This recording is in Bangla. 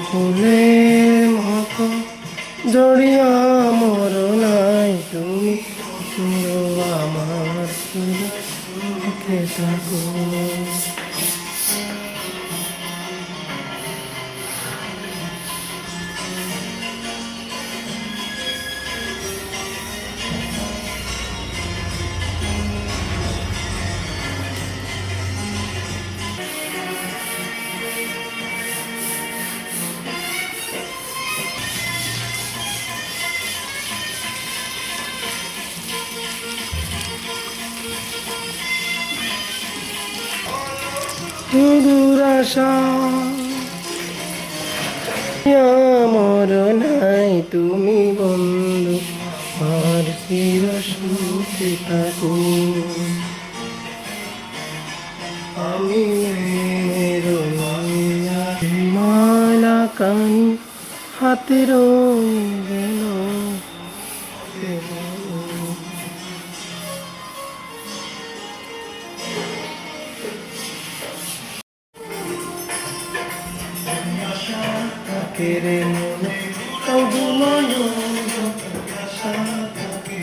ফুলের মতো জড়িয়া মর নাই তুমি আমার সুখে থাকো। সুদূর আশা আমার নাই তুমি বন্ধু আর চির সুখে থাকো। আমি মালা কানি হাতে রয়ে গেল। কেড়ে মনে অবনয় আশা থাকে